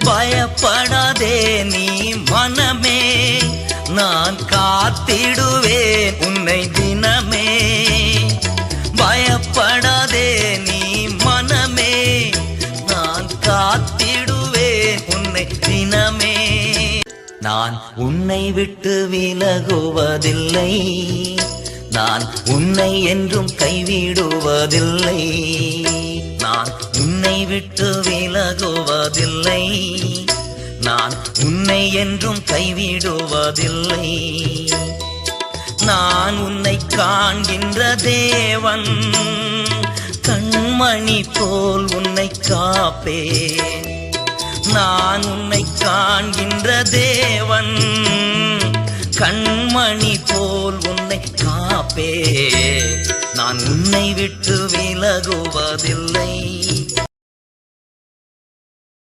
பயப்படாதே நீ மனமே, நான் காத்திடுவேன் உன்னை தினமே. பயப்படாதே நீ மனமே, நான் காத்திடுவேன் உன்னை தினமே. நான் உன்னை விட்டு விலகுவதில்லை, நான் உன்னை என்றும் கைவிடுவதில்லை. நான் உன்னை விட்டு விலகுவதில்லை, நான் உன்னை என்றும் கைவிடுவதில்லை. நான் உன்னை காண்கின்ற தேவன், கண்மணி போல் உன்னை காப்பேன். நான் உன்னை காண்கின்ற தேவன், கண்மணி போல் உன்னை காப்பேன். நான் உன்னை விட்டு விலகுவதில்லை.